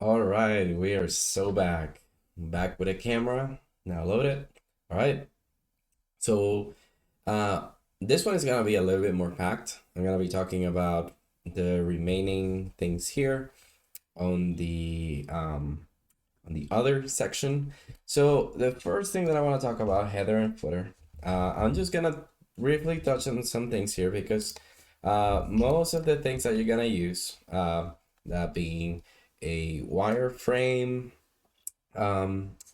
All right, we are so back with a camera. Now load it. All right. So, uh, this one is gonna be a little bit more packed. I'm gonna be talking about the remaining things here on the other section. So the first thing that I want to talk about, header and footer. I'm just gonna briefly touch on some things here because most of the things that you're gonna use, that being a wireframe,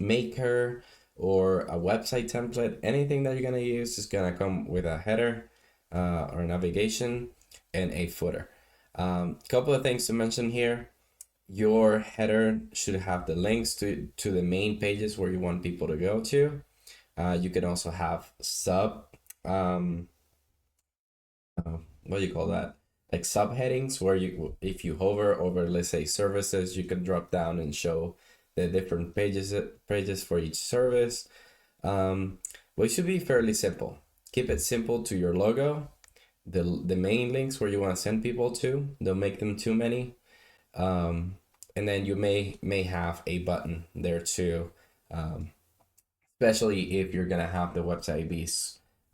maker, or a website template, anything that you're gonna use is gonna come with a header or navigation and a footer. Couple of things to mention here. Your header should have the links to the main pages where you want people to go to. You can also have um, what do you call that? Like subheadings where if you hover over, let's say, services, you can drop down and show the different pages for each service. Um, but it should be fairly simple. Keep it simple to your logo. The main links where you want to send people to, don't make them too many. Um, and then you may have a button there too, um, especially if you're gonna have the website be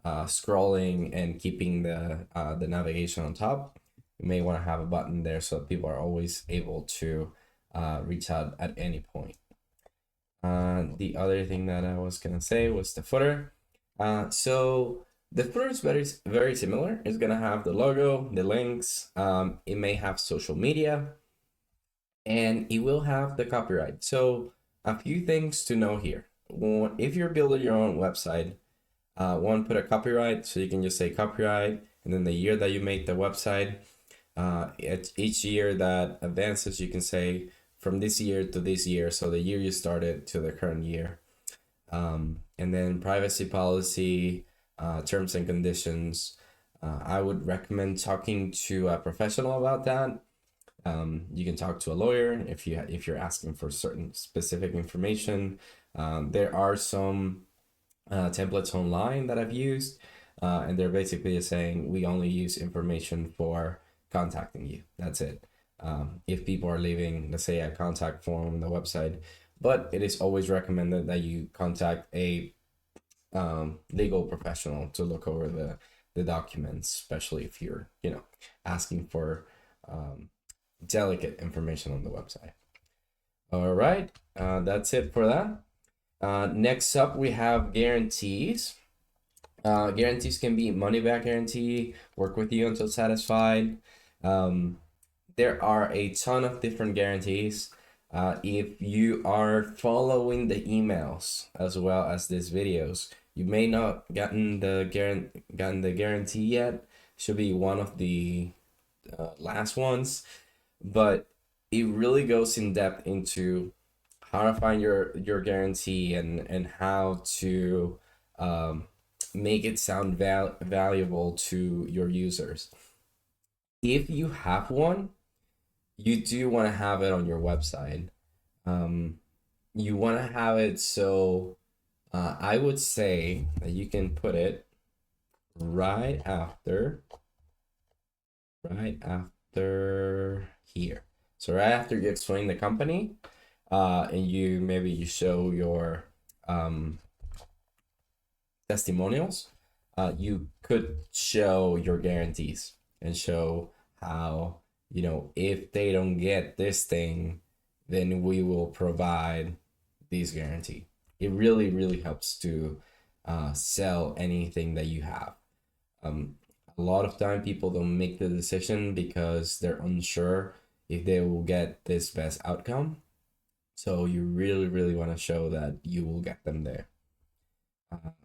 scrolling and keeping the navigation on top. You may want to have a button there so that people are always able to reach out at any point. The other thing that I was gonna say was the footer. So the footer is very similar. It's gonna have the logo, the links. It may have social media, and it will have the copyright. So a few things to know here. If you're building your own website, one, put a copyright, so you can just say copyright, and then the year that you make the website. Each year that advances, you can say from this year to this year, so the year you started to the current year. And then privacy policy, terms and conditions. I would recommend talking to a professional about that. You can talk to a lawyer if you're asking for certain specific information. There are some templates online that I've used, and they're basically saying we only use information for contacting you. That's it. If people are leaving, let's say, a contact form on the website, but it is always recommended that you contact a legal professional to look over the documents, especially if you're asking for um, delicate information on the website. All right, that's it for that. Next up, we have guarantees. Guarantees can be money back guarantee, work with you until satisfied. Um, there are a ton of different guarantees. If you are following the emails as well as these videos, you may not gotten the guarantee yet. Should be one of the last ones, but it really goes in depth into how to find your guarantee and how to um, make it sound valuable to your users. If you have one, you do want to have it on your website. Um, you want to have it so I would say that you can put it right after right after here. So right after you explain the company, and you show your um, testimonials, you could show your guarantees and show how, if they don't get this thing, then we will provide this guarantee. It really helps to sell anything that you have. Um, a lot of time people don't make the decision because they're unsure if they will get this best outcome. So you really want to show that you will get them there.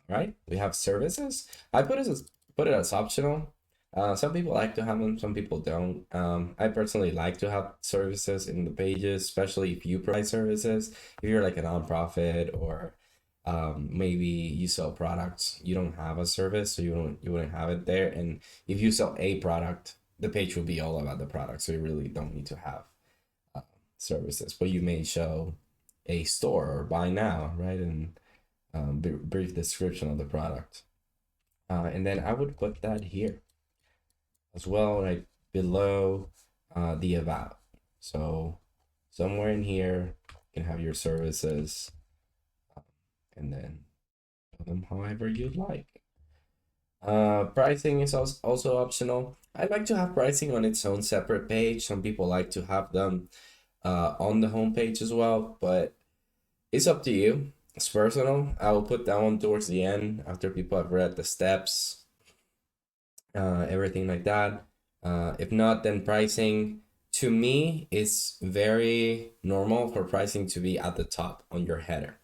Right? We have services. I put it as optional. Some people like to have them, some people don't. I personally like to have services in the pages, especially if you provide services. If you're like a nonprofit or maybe you sell products, you don't have a service, so you wouldn't have it there. And if you sell a product, the page will be all about the product, so you really don't need to have uh, services. But you may show a store or buy now, right? And brief description of the product. And then I would put that here as well, right below the about. So somewhere in here you can have your services, and then build them however you'd like. Pricing is also optional. I like to have pricing on its own separate page. Some people like to have them on the homepage as well, but it's up to you. It's personal. I will put that one towards the end after people have read the steps, everything like that. If not, then pricing to me is very normal for pricing to be at the top on your header.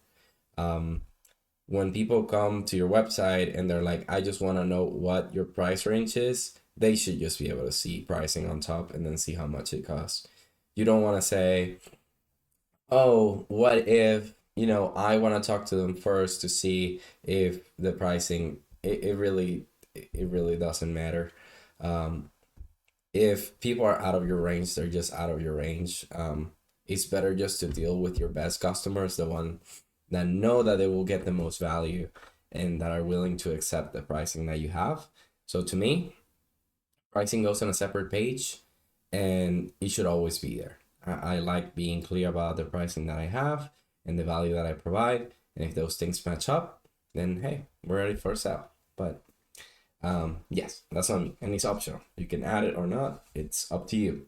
When people come to your website and they're like, I just want to know what your price range is, they should just be able to see pricing on top and then see how much it costs. You don't want to say, oh, what if, I want to talk to them first to see if the pricing, it really doesn't matter. Um, if people are out of your range, they're just out of your range. It's better just to deal with your best customers, the one that know that they will get the most value and that are willing to accept the pricing that you have. So to me, pricing goes on a separate page and it should always be there. I like being clear about the pricing that I have and the value that I provide. And if those things match up, then hey, we're ready for a sale. But yes, that's on me, and it's optional. You can add it or not. It's up to you.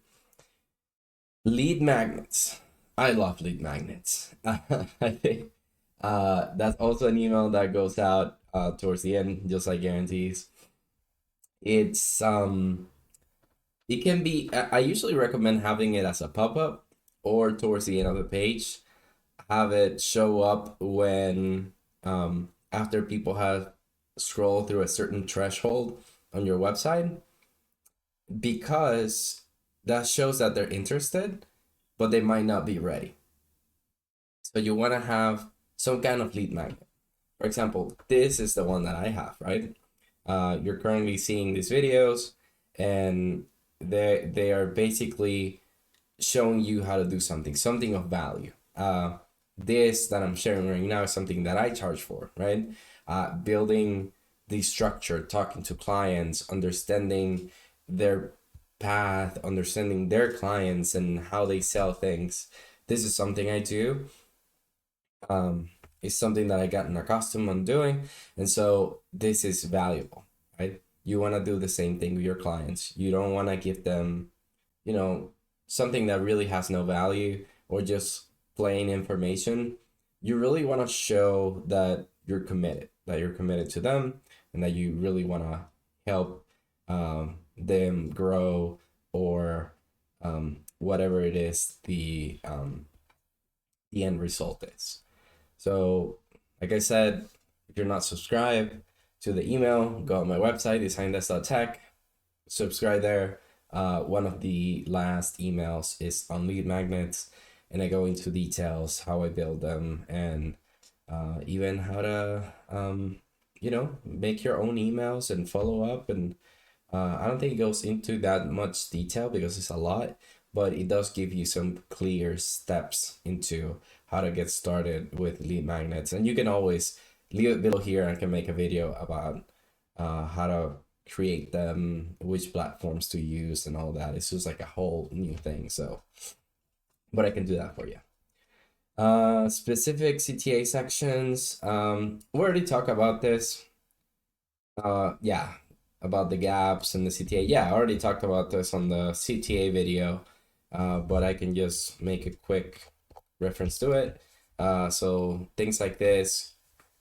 Lead magnets. I love lead magnets. I think that's also an email that goes out towards the end, just like guarantees. It's it can be. I usually recommend having it as a pop-up or towards the end of the page. Have it show up when after people have scrolled through a certain threshold on your website, because that shows that they're interested, but they might not be ready. So you want to have some kind of lead magnet. For example, this is the one that I have, right? You're currently seeing these videos, and they are basically showing you how to do something of value. This that I'm sharing right now is something that I charge for, right? Building the structure, talking to clients, understanding their path, understanding their clients and how they sell things. This is something I do. It's something that I gotten accustomed on doing, and so this is valuable, right? You want to do the same thing with your clients. You don't want to give them, you know, something that really has no value or just plain information. You really want to show that you're committed to them, and that you really want to help them grow, or whatever it is the end result is. So, like I said, if you're not subscribed to the email, go on my website, designdesk.tech, subscribe there. One of the last emails is on lead magnets, and I go into details how I build them, and even how to make your own emails and follow up. And I don't think it goes into that much detail because it's a lot, but it does give you some clear steps into how to get started with lead magnets. And you can always leave it below here. I can make a video about how to create them, which platforms to use, and all that. It's just like a whole new thing. So, but I can do that for you. Specific CTA sections. We already talked about this. Yeah, about the gaps and the CTA. Yeah, I already talked about this on the CTA video, but I can just make a quick reference to it. So things like this,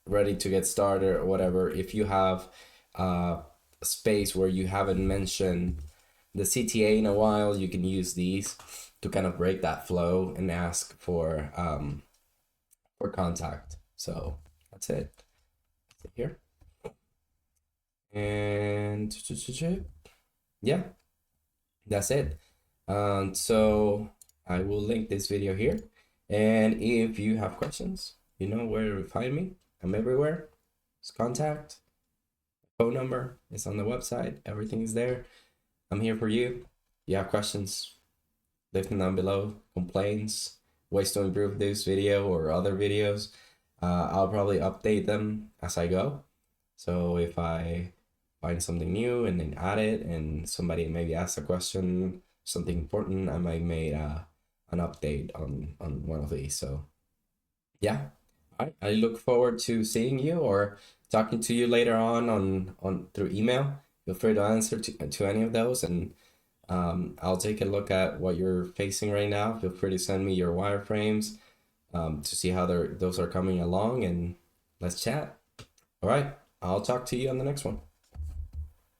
ready to get started or whatever. If you have a space where you haven't mentioned the CTA in a while, you can use these to kind of break that flow and ask for contact. So that's it. Here. And yeah, that's it. So I will link this video here. And if you have questions, you know where to find me. I'm everywhere. It's contact. Phone number is on the website. Everything is there. I'm here for you. You have questions, leave them down below. Complaints, ways to improve this video or other videos. I'll probably update them as I go. So if I find something new and then add it, and somebody maybe asks a question, something important, I an update on one of these. So yeah, I look forward to seeing you or talking to you later on through email. Feel free to answer to any of those, and I'll take a look at what you're facing right now. Feel free to send me your wireframes to see how those are coming along, and let's chat. All right, I'll talk to you on the next one.